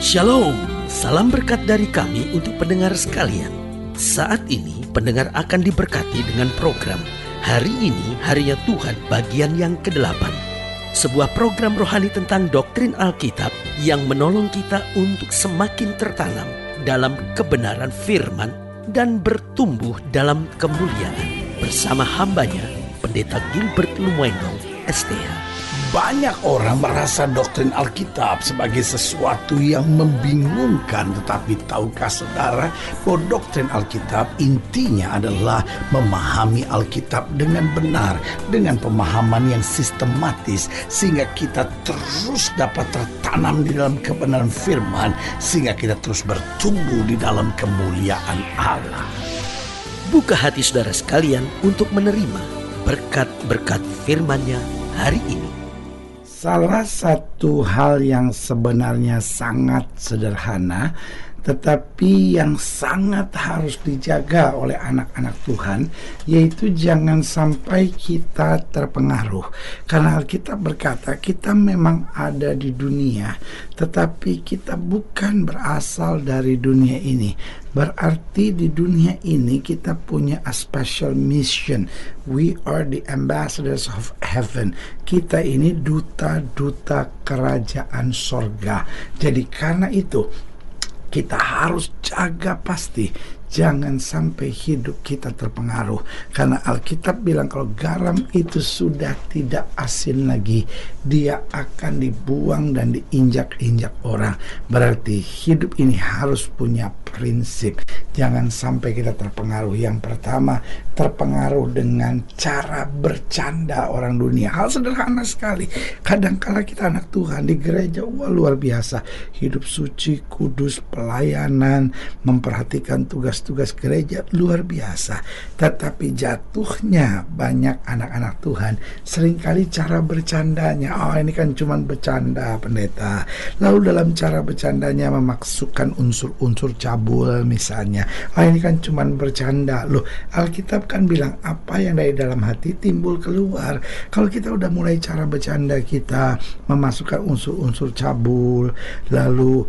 Shalom, salam berkat dari kami untuk pendengar sekalian. Saat ini pendengar akan diberkati dengan program Hari Ini Harinya Tuhan bagian yang ke-8. Sebuah program rohani tentang doktrin Alkitab yang menolong kita untuk semakin tertanam dalam kebenaran firman dan bertumbuh dalam kemuliaan. Bersama hambanya, Pendeta Gilbert Lumuendo, STH. Banyak orang merasa doktrin Alkitab sebagai sesuatu yang membingungkan. Tetapi tahukah saudara bahwa doktrin Alkitab intinya adalah memahami Alkitab dengan benar, dengan pemahaman yang sistematis, sehingga kita terus dapat tertanam di dalam kebenaran firman, sehingga kita terus bertumbuh di dalam kemuliaan Allah. Buka hati saudara sekalian untuk menerima berkat-berkat firman-Nya hari ini. Salah satu hal yang sebenarnya sangat sederhana, tetapi yang sangat harus dijaga oleh anak-anak Tuhan, yaitu jangan sampai kita terpengaruh. Karena Alkitab berkata kita memang ada di dunia, tetapi kita bukan berasal dari dunia ini. Berarti di dunia ini kita punya a special mission. We are the ambassadors of heaven. Kita ini duta-duta kerajaan sorga. Jadi karena itu kita harus jaga pasti jangan sampai hidup kita terpengaruh. Karena Alkitab bilang kalau garam itu sudah tidak asin lagi, dia akan dibuang dan diinjak-injak orang. Berarti hidup ini harus punya prinsip. Jangan sampai kita terpengaruh. Yang pertama, terpengaruh dengan cara bercanda orang dunia. Hal sederhana sekali. Kadangkala kita anak Tuhan di gereja, wah luar biasa. Hidup suci, kudus, pelayanan, memperhatikan tugas gereja luar biasa. Tetapi jatuhnya banyak anak-anak Tuhan seringkali cara bercandanya, ini kan cuma bercanda pendeta. Lalu dalam cara bercandanya memasukkan unsur-unsur cabul misalnya. Ini kan cuma bercanda. Loh, Alkitab kan bilang apa yang dari dalam hati timbul keluar. Kalau kita udah mulai cara bercanda kita memasukkan unsur-unsur cabul, lalu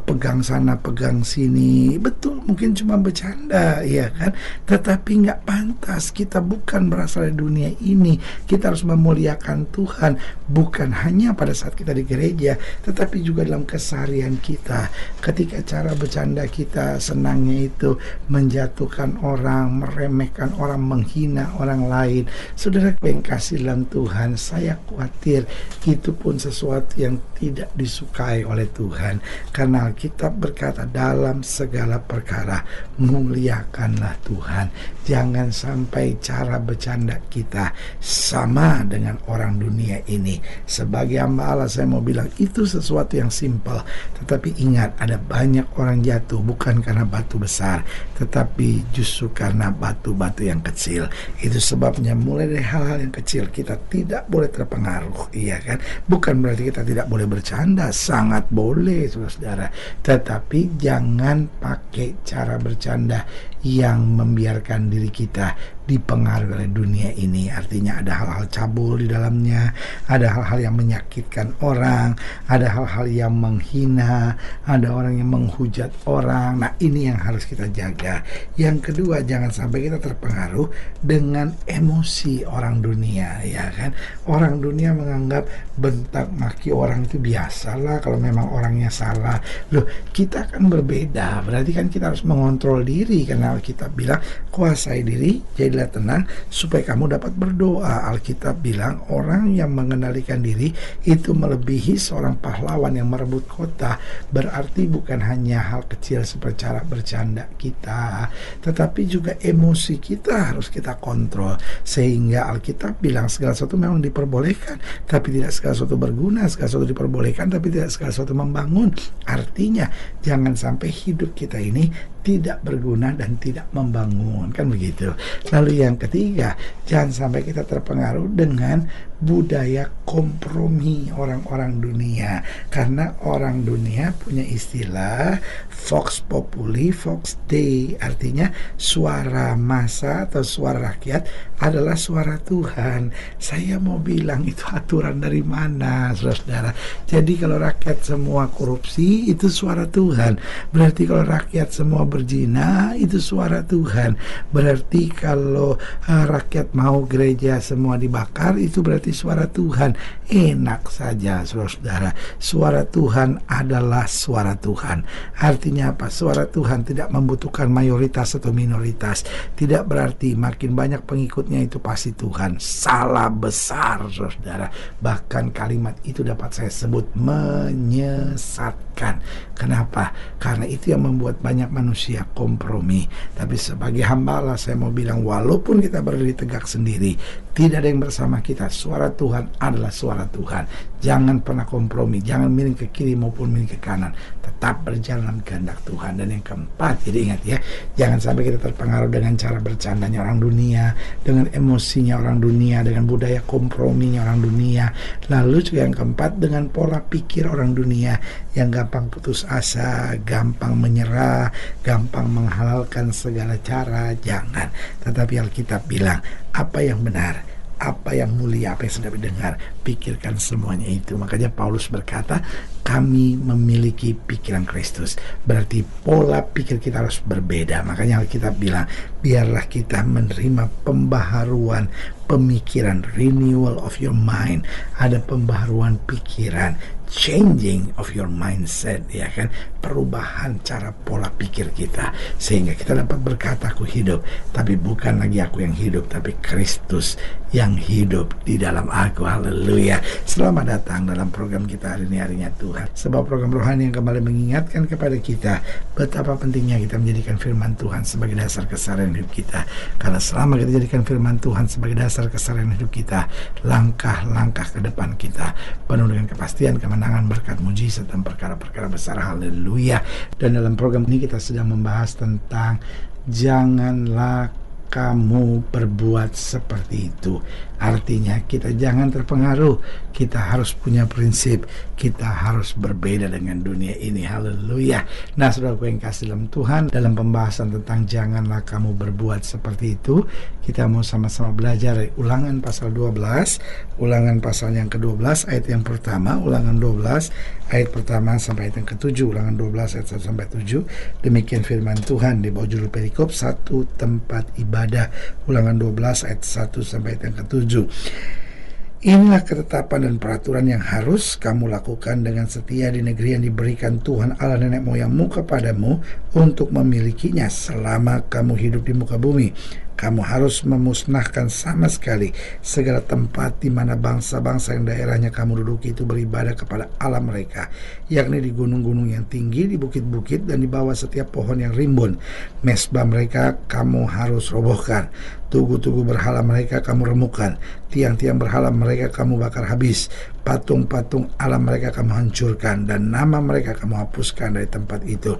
pegang sana pegang sini, betul mungkin cuma bercanda, ya kan? Tetapi nggak pantas. Kita bukan berasal dari dunia ini. Kita harus memuliakan Tuhan, bukan hanya pada saat kita di gereja, tetapi juga dalam keseharian kita. Ketika cara bercanda kita senangnya itu menjatuhkan orang, meremehkan orang, menghina orang lain, saudara yang kasih dalam Tuhan, saya khawatir itu pun sesuatu yang tidak disukai oleh Tuhan. Karena Alkitab berkata dalam segala perkara muliakanlah Tuhan. Jangan sampai cara bercanda kita sama dengan orang dunia ini. Sebagai hamba Allah saya mau bilang itu sesuatu yang simpel. Tetapi ingat, ada banyak orang jatuh bukan karena batu besar, tetapi justru karena batu-batu yang kecil. Itu sebabnya mulai dari hal-hal yang kecil kita tidak boleh terpengaruh, iya kan? Bukan berarti kita tidak boleh bercanda, sangat boleh saudara-saudara. Tetapi jangan pakai cara bercanda yang membiarkan diri kita dipengaruhi oleh dunia ini. Artinya ada hal-hal cabul di dalamnya, ada hal-hal yang menyakitkan orang, ada hal-hal yang menghina, ada orang yang menghujat orang. Nah, ini yang harus kita jaga. Yang kedua, jangan sampai kita terpengaruh dengan emosi orang dunia, ya kan? Orang dunia menganggap bentak maki orang itu biasalah kalau memang orangnya salah. Loh, kita kan berbeda. Berarti kan kita harus mengontrol diri, karena Alkitab bilang kuasai diri, jadilah tenang supaya kamu dapat berdoa. Alkitab bilang orang yang mengendalikan diri itu melebihi seorang pahlawan yang merebut kota. Berarti bukan hanya hal kecil seperti cara bercanda kita, tetapi juga emosi kita harus kita kontrol. Sehingga Alkitab bilang segala sesuatu memang diperbolehkan, tapi tidak segala sesuatu berguna. Segala sesuatu diperbolehkan, tapi tidak segala sesuatu membangun. Artinya jangan sampai hidup kita ini tidak berguna dan tidak membangun, kan begitu. Lalu yang ketiga, jangan sampai kita terpengaruh dengan budaya kompromi orang-orang dunia. Karena orang dunia punya istilah Vox Populi, Vox Dei, artinya suara massa atau suara rakyat adalah suara Tuhan. Saya mau bilang itu aturan dari mana, saudara? Jadi kalau rakyat semua korupsi, itu suara Tuhan. Berarti kalau rakyat semua berzina, itu suara Tuhan. Berarti kalau rakyat mau gereja semua dibakar, itu berarti suara Tuhan. Enak saja, saudara. Suara Tuhan adalah suara Tuhan. Artinya apa? Suara Tuhan tidak membutuhkan mayoritas atau minoritas. Tidak berarti makin banyak pengikutnya itu pasti Tuhan. Salah besar, saudara. Bahkan kalimat itu dapat saya sebut menyesatkan. Kenapa? Karena itu yang membuat banyak manusia kompromi. Tapi sebagai hamba Allah, saya mau bilang, walaupun kita berdiri tegak sendiri, tidak ada yang bersama kita. Suara Tuhan adalah suara Tuhan. Jangan pernah kompromi, jangan miring ke kiri maupun miring ke kanan. Tetap berjalan kehendak Tuhan. Dan yang keempat, jadi ingat ya, jangan sampai kita terpengaruh dengan cara bercandanya orang dunia, dengan emosinya orang dunia, dengan budaya komprominya orang dunia. Lalu juga yang keempat, dengan pola pikir orang dunia yang gampang putus asa, gampang menyerah, gampang menghalalkan segala cara. Jangan. Tetapi Alkitab bilang, apa yang benar, apa yang mulia, apa yang sedap didengar, pikirkan semuanya itu. Makanya Paulus berkata, kami memiliki pikiran Kristus. Berarti pola pikir kita harus berbeda. Makanya Alkitab bilang, biarlah kita menerima pembaharuan pemikiran, renewal of your mind. Ada pembaharuan pikiran, changing of your mindset, ya kan, perubahan cara pola pikir kita, sehingga kita dapat berkata, aku hidup, tapi bukan lagi aku yang hidup, tapi Kristus yang hidup di dalam aku. Haleluya. Selamat datang dalam program kita hari ini, harinya Tuhan, sebuah program rohani yang kembali mengingatkan kepada kita betapa pentingnya kita menjadikan firman Tuhan sebagai dasar keseharian hidup kita. Karena selama kita jadikan firman Tuhan sebagai dasar keseharian hidup kita, langkah-langkah ke depan kita penuh dengan kepastian, kemenangan, berkat, mujizat, dan perkara-perkara besar. Haleluya. Dan dalam program ini kita sedang membahas tentang janganlah kamu berbuat seperti itu. Artinya kita jangan terpengaruh, kita harus punya prinsip, kita harus berbeda dengan dunia ini. Haleluya. Nah, saudaraku yang kasih dalam Tuhan, dalam pembahasan tentang janganlah kamu berbuat seperti itu, kita mau sama-sama belajar dari Ulangan pasal 12, Ulangan pasal yang ke-12 ayat yang pertama, Ulangan 12 ayat pertama sampai ayat yang ke-7, Ulangan 12 ayat 1 sampai 7. Demikian firman Tuhan di bawah judul perikop satu tempat ibadah, Ulangan 12 ayat 1 sampai ayat yang ke-7. Inilah ketetapan dan peraturan yang harus kamu lakukan dengan setia di negeri yang diberikan Tuhan Allah nenek moyangmu kepadamu untuk memilikinya selama kamu hidup di muka bumi. Kamu harus memusnahkan sama sekali segala tempat di mana bangsa-bangsa yang daerahnya kamu duduki itu beribadah kepada Allah mereka, yakni di gunung-gunung yang tinggi, di bukit-bukit, dan di bawah setiap pohon yang rimbun. Mesbah mereka kamu harus robohkan, tugu-tugu berhala mereka kamu remukkan, tiang-tiang berhala mereka kamu bakar habis, patung-patung Allah mereka kamu hancurkan, dan nama mereka kamu hapuskan dari tempat itu.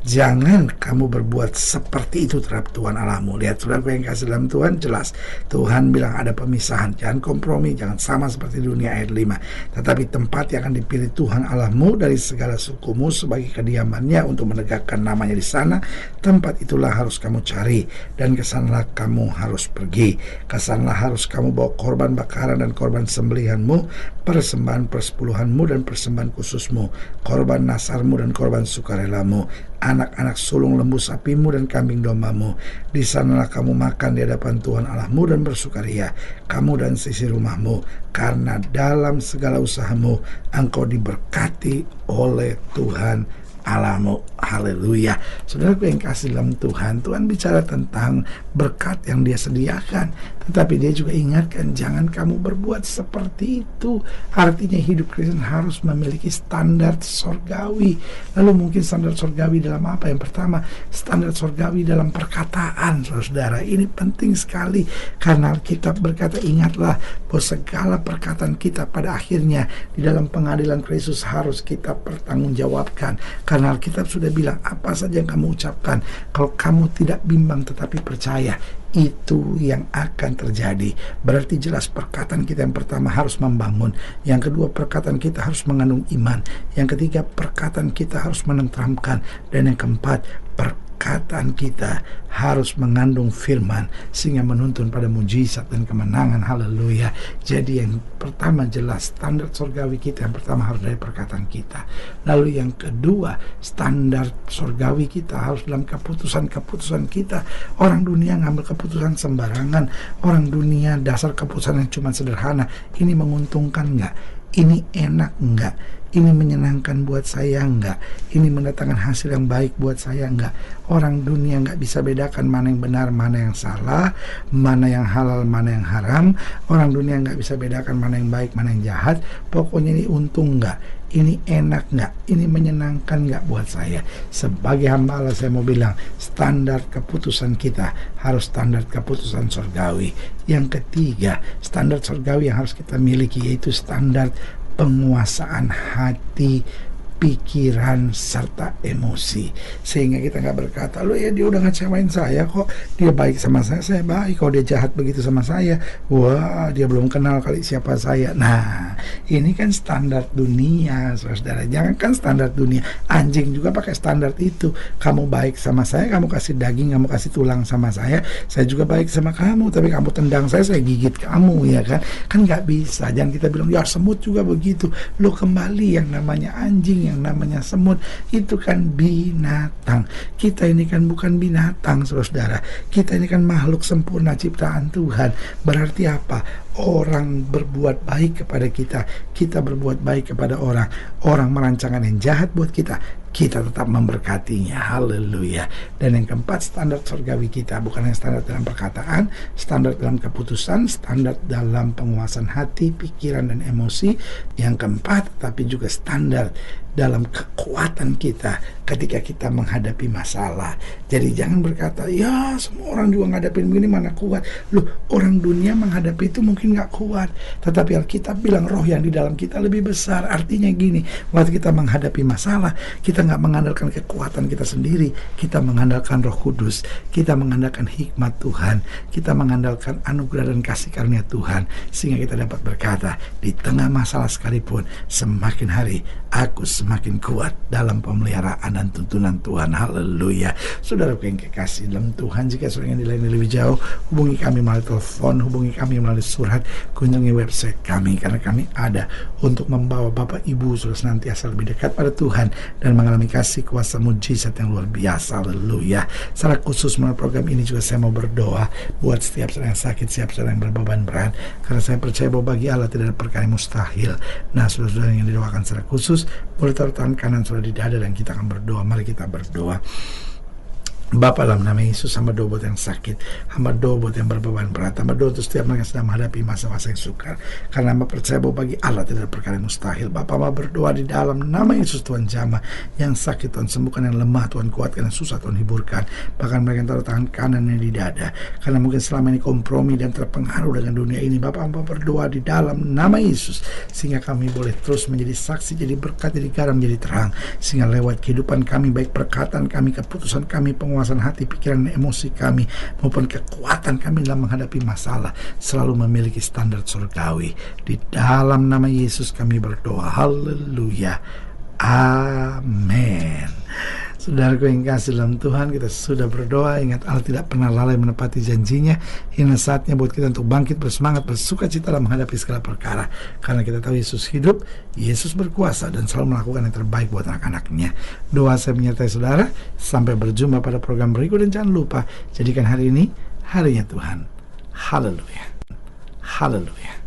Jangan kamu berbuat seperti itu terhadap Tuhan Allahmu. Lihat saudara yang kasih dalam Tuhan, jelas Tuhan bilang ada pemisahan. Jangan kompromi, jangan sama seperti dunia, ayat 5. Tetapi tempat yang akan dipilih Tuhan Allahmu dari segala sukumu sebagai kediamannya untuk menegakkan namanya di sana, tempat itulah harus kamu cari, dan kesanlah kamu harus pergi. Kesanlah harus kamu bawa korban bakaran dan korban sembelihanmu, persembahan persepuluhanmu dan persembahan khususmu, korban nasarmu dan korban sukarelamu, anak-anak sulung lembu sapimu dan kambing dombamu. Di sanalah kamu makan di hadapan Tuhan Allahmu dan bersukaria, kamu dan sisi rumahmu, karena dalam segala usahamu engkau diberkati oleh Tuhan Allahmu. Haleluya. Saudaraku yang kasih dalam Tuhan, Tuhan bicara tentang berkat yang Dia sediakan, tetapi Dia juga ingatkan jangan kamu berbuat seperti itu. Artinya hidup Kristen harus memiliki standar sorgawi. Lalu mungkin standar sorgawi dalam apa? Yang pertama, standar sorgawi dalam perkataan. Saudara, ini penting sekali karena Alkitab berkata, ingatlah bahwa segala perkataan kita pada akhirnya di dalam pengadilan Kristus harus kita pertanggungjawabkan. Karena Alkitab sudah bilang, apa saja yang kamu ucapkan, kalau kamu tidak bimbang tetapi percaya, itu yang akan terjadi. Berarti jelas perkataan kita yang pertama harus membangun, yang kedua perkataan kita harus mengandung iman, yang ketiga perkataan kita harus menenteramkan, dan yang keempat perkataan kita harus mengandung firman sehingga menuntun pada mujizat dan kemenangan. Haleluya. Jadi yang pertama jelas standar surgawi kita yang pertama harus dari perkataan kita. Lalu yang kedua, standar surgawi kita harus dalam keputusan-keputusan kita. Orang dunia ngambil keputusan sembarangan. Orang dunia dasar keputusan yang cuma sederhana. Ini menguntungkan enggak? Ini enak enggak? Ini menyenangkan buat saya enggak? Ini mendatangkan hasil yang baik buat saya enggak? Orang dunia enggak bisa bedakan mana yang benar, mana yang salah, mana yang halal, mana yang haram. Orang dunia enggak bisa bedakan mana yang baik, mana yang jahat. Pokoknya ini untung enggak? Ini enak enggak? Ini menyenangkan enggak buat saya? Sebagai hamba Allah saya mau bilang, standar keputusan kita harus standar keputusan surgawi. Yang ketiga, standar surgawi yang harus kita miliki yaitu standar penguasaan hati, pikiran, serta emosi. Sehingga kita gak berkata, loh ya dia udah ngecewain saya kok, dia baik sama saya baik. Kalau dia jahat begitu sama saya, wah dia belum kenal kali siapa saya. Nah, ini kan standar dunia, saudara. Jangan kan standar dunia. Anjing juga pakai standar itu. Kamu baik sama saya, kamu kasih daging, kamu kasih tulang sama saya juga baik sama kamu. Tapi kamu tendang saya gigit kamu, ya kan? Kan gak bisa. Jangan kita bilang, ya semut juga begitu. Lo kembali yang namanya anjing, yang namanya semut itu kan binatang. Kita ini kan bukan binatang, saudara. Kita ini kan makhluk sempurna ciptaan Tuhan. Berarti apa? Orang berbuat baik kepada kita, kita berbuat baik kepada orang. Orang merancangkan yang jahat buat kita, kita tetap memberkatinya. Haleluya. Dan yang keempat, standar surgawi kita bukan hanya standar dalam perkataan, standar dalam keputusan, standar dalam penguasaan hati, pikiran, dan emosi. Yang keempat, tapi juga standar dalam kekuatan kita ketika kita menghadapi masalah. Jadi jangan berkata, ya semua orang juga ngadapin begini, mana kuat. Loh, orang dunia menghadapi itu mungkin gak kuat, tetapi Alkitab bilang roh yang di dalam kita lebih besar. Artinya gini, waktu kita menghadapi masalah, kita gak mengandalkan kekuatan kita sendiri, kita mengandalkan Roh Kudus, kita mengandalkan hikmat Tuhan, kita mengandalkan anugerah dan kasih karunia Tuhan, sehingga kita dapat berkata, di tengah masalah sekalipun, semakin hari aku semakin kuat dalam pemeliharaan dan tuntunan Tuhan. Haleluya. Saudara yang kekasih dalam Tuhan, jika saudara ingin dilayani lebih jauh, hubungi kami melalui telepon, hubungi kami melalui surat, kunjungi website kami, karena kami ada untuk membawa Bapak Ibu saudara senantiasa lebih dekat pada Tuhan dan mengalami kasih kuasa mujizat yang luar biasa. Haleluya. Secara khusus melalui program ini juga saya mau berdoa buat setiap saudara yang sakit, setiap saudara yang berbeban berat, karena saya percaya bahwa bagi Allah tidak ada perkara yang mustahil. Nah, saudara-saudara yang didoakan secara khusus, boleh taruh tangan kanan saudara di dada dan kita akan berdoa. Mari kita berdoa. Bapa, dalam nama Yesus, hamba doa buat yang sakit, hamba doa buat yang berbeban berat, hamba doa untuk setiap mereka yang sedang menghadapi masa-masa yang sukar, karena hamba percaya bahwa bagi Allah tidak ada perkara yang mustahil. Bapa, hamba berdoa di dalam nama Yesus, Tuhan jamah yang sakit Tuhan sembuhkan, yang lemah Tuhan kuatkan, yang susah Tuhan hiburkan, bahkan mereka yang taruh tangan kanannya di dada karena mungkin selama ini kompromi dan terpengaruh dengan dunia ini. Bapa, hamba berdoa di dalam nama Yesus sehingga kami boleh terus menjadi saksi, jadi berkat, jadi garam, jadi terang, sehingga lewat kehidupan kami, baik perkataan kami, keputusan kami, penguasaan hati, pikiran, dan emosi kami maupun kekuatan kami dalam menghadapi masalah selalu memiliki standar surgawi. Di dalam nama Yesus kami berdoa. Haleluya. Amin. Saudaraku yang kasih dalam Tuhan, kita sudah berdoa. Ingat, Allah tidak pernah lalai menepati janjinya. Ini saatnya buat kita untuk bangkit, bersemangat, bersuka cita dalam menghadapi segala perkara, karena kita tahu Yesus hidup, Yesus berkuasa, dan selalu melakukan yang terbaik buat anak-anaknya. Doa saya menyertai saudara. Sampai berjumpa pada program berikut, dan jangan lupa, jadikan hari ini harinya Tuhan. Haleluya. Haleluya.